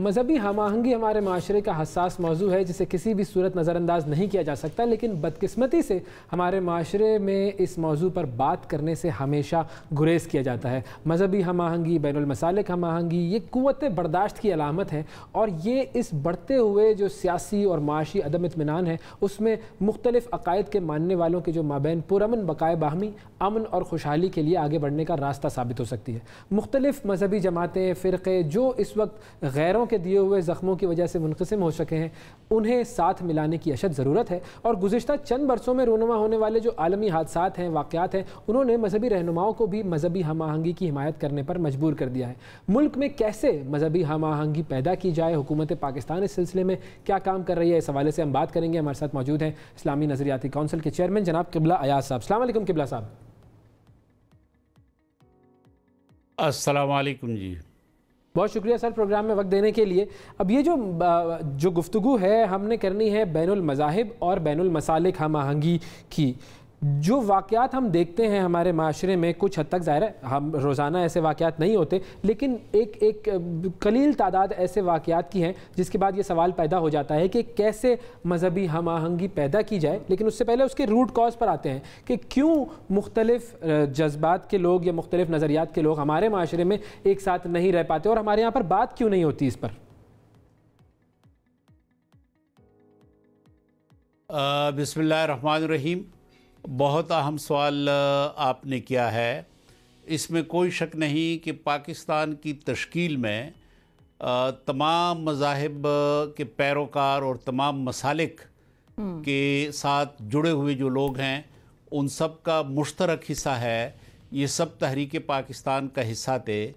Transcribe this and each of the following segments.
مذہبی ہم آہنگی ہمارے معاشرے کا حساس موضوع ہے جسے کسی بھی صورت نظر انداز نہیں کیا جا سکتا، لیکن بدقسمتی سے ہمارے معاشرے میں اس موضوع پر بات کرنے سے ہمیشہ گریز کیا جاتا ہے۔ مذہبی ہم آہنگی، بین المسالک ہم آہنگی یہ قوت برداشت کی علامت ہے، اور یہ اس بڑھتے ہوئے جو سیاسی اور معاشی عدم اطمینان ہے اس میں مختلف عقائد کے ماننے والوں کے جو مابین پرامن بقائے باہمی امن اور خوشحالی کے لیے آگے بڑھنے کا راستہ ثابت ہو سکتی ہے۔ مختلف مذہبی جماعتیں، فرقے جو اس وقت غیروں کے دیے ہوئے زخموں کی وجہ سے منقسم ہو سکے ہیں، انہیں ساتھ ملانے کی اشد ضرورت ہے، اور گزشتہ چند برسوں میں رونما ہونے والے جو عالمی حادثات ہیں، واقعات ہیں، انہوں نے مذہبی رہنماؤں کو بھی مذہبی ہم آہنگی کی حمایت کرنے پر مجبور کر دیا ہے۔ ملک میں کیسے مذہبی ہم آہنگی پیدا کی جائے، حکومت پاکستان اس سلسلے میں کیا کام کر رہی ہے، اس حوالے سے ہم بات کریں گے۔ ہمارے ساتھ موجود ہیں اسلامی نظریاتی کونسل کے چیئرمین جناب قبلہ ایاز صاحب۔ السلام علیکم قبلہ صاحب۔ السلام علیکم جی، بہت شکریہ سر پروگرام میں وقت دینے کے لیے۔ اب یہ جو گفتگو ہے ہم نے کرنی ہے بین المذاہب اور بین المسالک ہم آہنگی کی۔ جو واقعات ہم دیکھتے ہیں ہمارے معاشرے میں، کچھ حد تک ظاہر ہے ہم روزانہ ایسے واقعات نہیں ہوتے، لیکن ایک قلیل تعداد ایسے واقعات کی ہیں جس کے بعد یہ سوال پیدا ہو جاتا ہے کہ کیسے مذہبی ہم آہنگی پیدا کی جائے۔ لیکن اس سے پہلے اس کے روٹ کاز پر آتے ہیں کہ کیوں مختلف جذبات کے لوگ یا مختلف نظریات کے لوگ ہمارے معاشرے میں ایک ساتھ نہیں رہ پاتے، اور ہمارے یہاں پر بات کیوں نہیں ہوتی اس پر۔ بسم اللہ الرحمن الرحیم۔ بہت اہم سوال آپ نے کیا ہے۔ اس میں کوئی شک نہیں کہ پاکستان کی تشکیل میں تمام مذاہب کے پیروکار اور تمام مسالک کے ساتھ جڑے ہوئے جو لوگ ہیں ان سب کا مشترک حصہ ہے۔ یہ سب تحریک پاکستان کا حصہ تھے،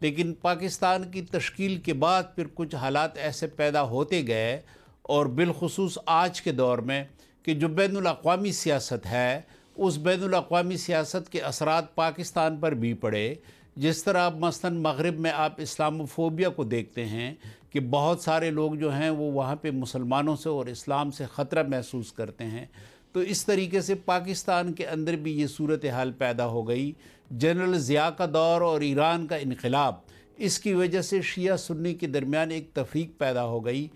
لیکن پاکستان کی تشکیل کے بعد پھر کچھ حالات ایسے پیدا ہوتے گئے، اور بالخصوص آج کے دور میں کہ جو بین الاقوامی سیاست ہے، اس بین الاقوامی سیاست کے اثرات پاکستان پر بھی پڑے۔ جس طرح مثلاً مغرب میں آپ اسلاموفوبیا کو دیکھتے ہیں کہ بہت سارے لوگ جو ہیں وہ وہاں پہ مسلمانوں سے اور اسلام سے خطرہ محسوس کرتے ہیں، تو اس طریقے سے پاکستان کے اندر بھی یہ صورتحال پیدا ہو گئی۔ جنرل ضیاء کا دور اور ایران کا انقلاب، اس کی وجہ سے شیعہ سنی کے درمیان ایک تفریق پیدا ہو گئی۔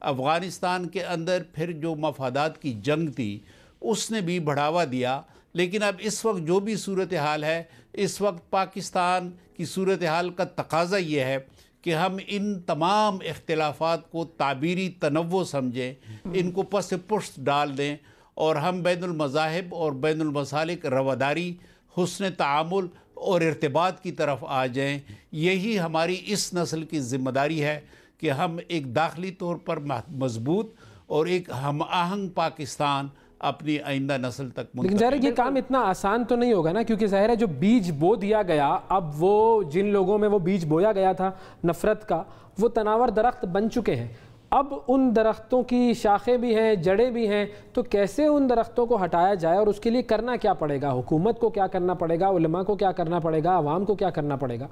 افغانستان کے اندر پھر جو مفادات کی جنگ تھی اس نے بھی بڑھاوا دیا، لیکن اب اس وقت جو بھی صورتحال ہے، اس وقت پاکستان کی صورتحال کا تقاضا یہ ہے کہ ہم ان تمام اختلافات کو تعبیری تنوع سمجھیں، ان کو پس پشت ڈال دیں، اور ہم بین المذاہب اور بین المسالک رواداری، حسن تعامل اور ارتباط کی طرف آ جائیں۔ یہی ہماری اس نسل کی ذمہ داری ہے کہ ہم ایک داخلی طور پر مضبوط اور ایک ہم آہنگ پاکستان اپنی آئندہ نسل تک منتقل۔ لیکن ظاہر ہے یہ کام اتنا آسان تو نہیں ہوگا نا، کیونکہ ظاہر ہے جو بیج بو دیا گیا، اب وہ جن لوگوں میں وہ بیج بویا گیا تھا نفرت کا، وہ تناور درخت بن چکے ہیں۔ اب ان درختوں کی شاخیں بھی ہیں، جڑیں بھی ہیں، تو کیسے ان درختوں کو ہٹایا جائے، اور اس کے لیے کرنا کیا پڑے گا؟ حکومت کو کیا کرنا پڑے گا، علماء کو کیا کرنا پڑے گا، عوام کو کیا کرنا پڑے گا؟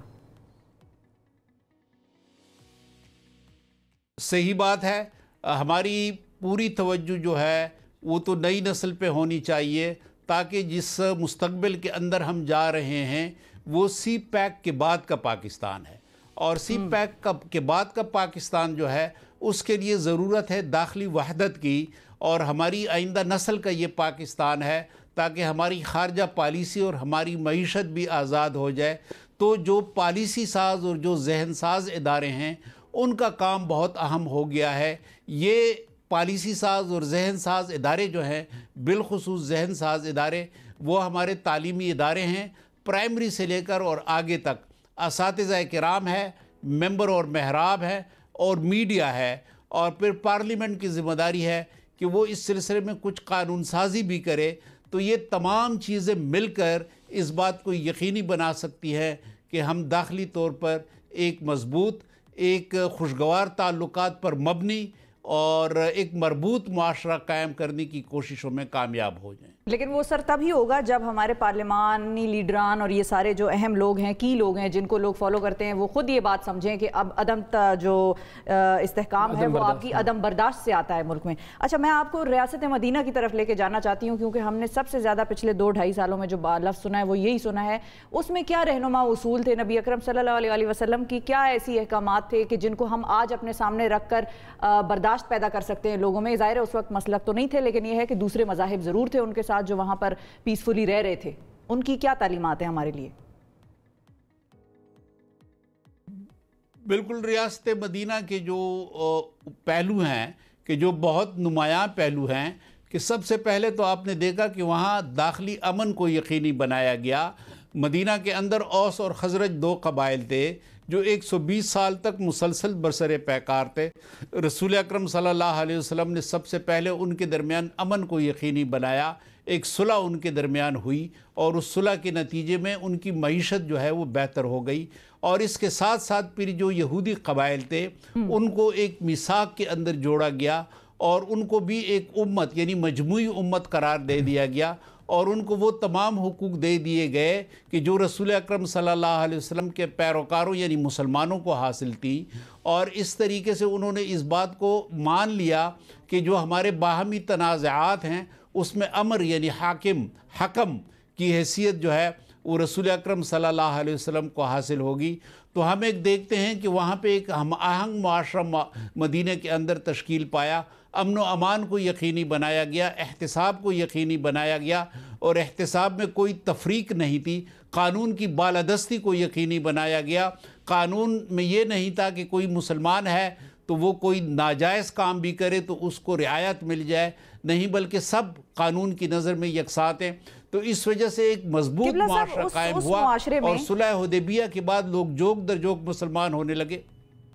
صحیح بات ہے۔ ہماری پوری توجہ جو ہے وہ تو نئی نسل پہ ہونی چاہیے، تاکہ جس مستقبل کے اندر ہم جا رہے ہیں وہ سی پیک کے بعد کا پاکستان ہے، اور سی پیک کے بعد کا پاکستان جو ہے اس کے لیے ضرورت ہے داخلی وحدت کی، اور ہماری آئندہ نسل کا یہ پاکستان ہے، تاکہ ہماری خارجہ پالیسی اور ہماری معیشت بھی آزاد ہو جائے۔ تو جو پالیسی ساز اور جو ذہن ساز ادارے ہیں ان کا کام بہت اہم ہو گیا ہے۔ یہ پالیسی ساز اور ذہن ساز ادارے جو ہیں، بالخصوص ذہن ساز ادارے، وہ ہمارے تعلیمی ادارے ہیں، پرائمری سے لے کر اور آگے تک اساتذہ کرام ہے، ممبر اور محراب ہے، اور میڈیا ہے، اور پھر پارلیمنٹ کی ذمہ داری ہے کہ وہ اس سلسلے میں کچھ قانون سازی بھی کرے۔ تو یہ تمام چیزیں مل کر اس بات کو یقینی بنا سکتی ہے کہ ہم داخلی طور پر ایک مضبوط، ایک خوشگوار تعلقات پر مبنی اور ایک مربوط معاشرہ قائم کرنے کی کوششوں میں کامیاب ہو جائیں۔ لیکن وہ سر تب ہی ہوگا جب ہمارے پارلیمانی لیڈران اور یہ سارے جو اہم لوگ ہیں، کی لوگ ہیں جن کو لوگ فالو کرتے ہیں، وہ خود یہ بات سمجھیں کہ اب عدم جو استحکام ہے وہ آپ کی عدم برداشت سے آتا ہے ملک میں۔ اچھا، میں آپ کو ریاست مدینہ کی طرف لے کے جانا چاہتی ہوں، کیونکہ ہم نے سب سے زیادہ پچھلے 2-2.5 سالوں میں جو لفظ سنا ہے وہ یہی سنا ہے۔ اس میں کیا رہنما اصول تھے نبی اکرم صلی اللہ علیہ وسلم کی؟ کیا ایسی احکامات تھے کہ جن کو ہم آج اپنے سامنے رکھ کر برداشت پیدا کر سکتے ہیں لوگوں میں؟ ظاہر ہے اس وقت مسلک تو نہیں تھے، لیکن یہ ہے کہ دوسرے مذاہب ضرور تھے ان کے ساتھ جو وہاں پر پیسفلی رہ رہے تھے۔ ان کی کیا تعلیمات ہیں ہمارے لیے؟ بالکل، ریاست مدینہ کے جو پہلو ہیں کہ جو بہت نمایاں پہلو ہیں کہ سب سے پہلے تو آپ نے دیکھا کہ وہاں داخلی امن کو یقینی بنایا گیا۔ مدینہ کے اندر اوس اور خزرج 2 قبائل تھے جو 120 سال تک مسلسل برسر پیکار تھے۔ رسول اکرم صلی اللہ علیہ وسلم نے سب سے پہلے ان کے درمیان امن کو یقینی بنایا، ایک صلح ان کے درمیان ہوئی اور اس صلح کے نتیجے میں ان کی معیشت جو ہے وہ بہتر ہو گئی۔ اور اس کے ساتھ ساتھ پھر جو یہودی قبائل تھے ان کو ایک میثاق کے اندر جوڑا گیا اور ان کو بھی ایک امت یعنی مجموعی امت قرار دے دیا گیا، اور ان کو وہ تمام حقوق دے دیے گئے کہ جو رسول اکرم صلی اللہ علیہ وسلم کے پیروکاروں یعنی مسلمانوں کو حاصل تھی۔ اور اس طریقے سے انہوں نے اس بات کو مان لیا کہ جو ہمارے باہمی تنازعات ہیں اس میں امر یعنی حکم کی حیثیت جو ہے وہ رسول اکرم صلی اللہ علیہ وسلم کو حاصل ہوگی۔ تو ہم ایک دیکھتے ہیں کہ وہاں پہ ایک ہم آہنگ معاشرہ مدینہ کے اندر تشکیل پایا، امن و امان کو یقینی بنایا گیا، احتساب کو یقینی بنایا گیا، اور احتساب میں کوئی تفریق نہیں تھی، قانون کی بالادستی کو یقینی بنایا گیا۔ قانون میں یہ نہیں تھا کہ کوئی مسلمان ہے تو وہ کوئی ناجائز کام بھی کرے تو اس کو رعایت مل جائے، نہیں بلکہ سب قانون کی نظر میں یکساں ہیں۔ تو اس وجہ سے ایک مضبوط معاشرہ قائم ہوا اور صلح حدیبیہ کے بعد لوگ جوگ در جوگ مسلمان ہونے لگے۔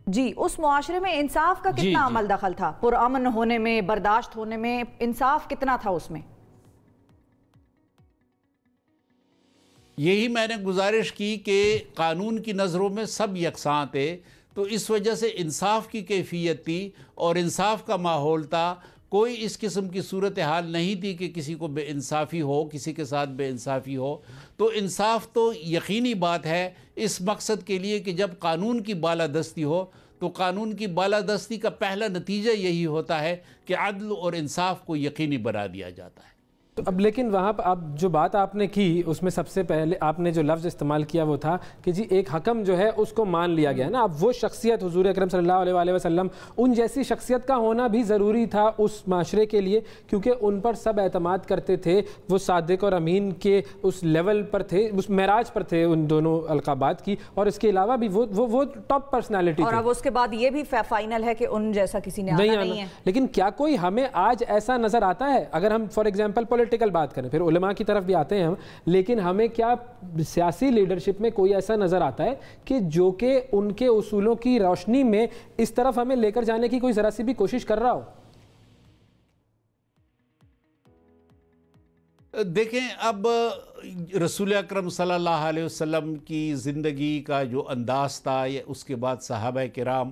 جی، اس معاشرے میں انصاف کا کتنا عمل دخل تھا؟ پرامن ہونے میں، برداشت ہونے میں انصاف کتنا تھا اس میں؟ یہی میں نے گزارش کی کہ قانون کی نظروں میں سب یکساں تھے، تو اس وجہ سے انصاف کی کیفیت تھی اور انصاف کا ماحول تھا۔ کوئی اس قسم کی صورتحال نہیں تھی کہ کسی کو بے انصافی ہو، کسی کے ساتھ بے انصافی ہو۔ تو انصاف تو یقینی بات ہے اس مقصد کے لیے کہ جب قانون کی بالادستی ہو تو قانون کی بالادستی کا پہلا نتیجہ یہی ہوتا ہے کہ عدل اور انصاف کو یقینی بنا دیا جاتا ہے۔ تو اب لیکن وہاں پر اب جو بات آپ نے کی اس میں سب سے پہلے آپ نے جو لفظ استعمال کیا وہ تھا کہ جی ایک حکم جو ہے اس کو مان لیا گیا نا۔ اب وہ شخصیت حضور اکرم صلی اللہ علیہ وسلم، ان جیسی شخصیت کا ہونا بھی ضروری تھا اس معاشرے کے لیے، کیونکہ ان پر سب اعتماد کرتے تھے، وہ صادق اور امین کے اس لیول پر تھے، اس معراج پر تھے ان دونوں القابات کی، اور اس کے علاوہ بھی وہ ٹاپ پرسنالٹی تھی۔ اور اب اس کے بعد یہ بھی فائنل ہے کہ ان جیسا کسی نے آنا نہیں ہے۔ لیکن کیا کوئی ہمیں آج ایسا نظر آتا ہے؟ اگر ہم فار ایگزامپل پولیٹیکل بات کریں، پھر علماء کی طرف بھی آتے ہیں ہم، لیکن ہمیں کیا سیاسی لیڈرشپ میں کوئی ایسا نظر آتا ہے کہ جو کہ ان کے اصولوں کی روشنی میں اس طرف ہمیں لے کر جانے کی کوئی ذرا سی بھی کوشش کر رہا ہو؟ دیکھیں، اب رسول اکرم صلی اللہ علیہ وسلم کی زندگی کا جو انداز تھا یا اس کے بعد صحابہ کرام،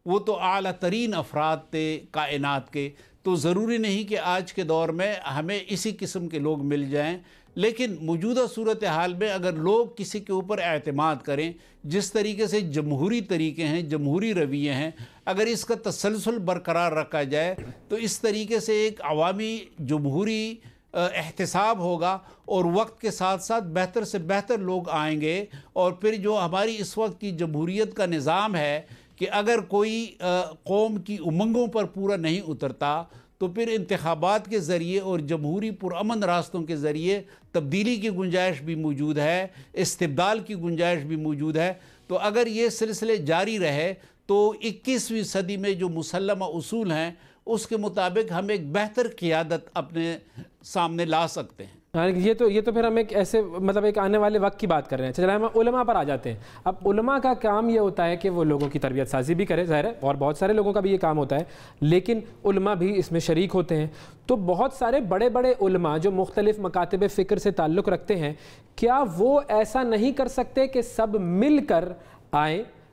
وہ تو اعلیٰ ترین افراد تھے کائنات کے، تو ضروری نہیں کہ آج کے دور میں ہمیں اسی قسم کے لوگ مل جائیں، لیکن موجودہ صورتحال میں اگر لوگ کسی کے اوپر اعتماد کریں، جس طریقے سے جمہوری طریقے ہیں، جمہوری رویے ہیں، اگر اس کا تسلسل برقرار رکھا جائے تو اس طریقے سے ایک عوامی جمہوری احتساب ہوگا اور وقت کے ساتھ ساتھ بہتر سے بہتر لوگ آئیں گے۔ اور پھر جو ہماری اس وقت کی جمہوریت کا نظام ہے کہ اگر کوئی قوم کی امنگوں پر پورا نہیں اترتا تو پھر انتخابات کے ذریعے اور جمہوری پرامن راستوں کے ذریعے تبدیلی کی گنجائش بھی موجود ہے، استبدال کی گنجائش بھی موجود ہے۔ تو اگر یہ سلسلے جاری رہے تو 21ویں صدی میں جو مسلمہ اصول ہیں اس کے مطابق ہم ایک بہتر قیادت اپنے سامنے لا سکتے ہیں۔ یہ تو پھر ہم ایک ایسے مطلب ایک آنے والے وقت کی بات کر رہے ہیں۔ چلیں ہم علماء پر آ جاتے ہیں۔ اب علماء کا کام یہ ہوتا ہے کہ وہ لوگوں کی تربیت سازی بھی کرے، ظاہر ہے، اور بہت سارے لوگوں کا بھی یہ کام ہوتا ہے، لیکن علماء بھی اس میں شریک ہوتے ہیں۔ تو بہت سارے بڑے بڑے علماء جو مختلف مکاتب فکر سے تعلق رکھتے ہیں، کیا وہ ایسا نہیں کر سکتے کہ سب مل کر آئیں،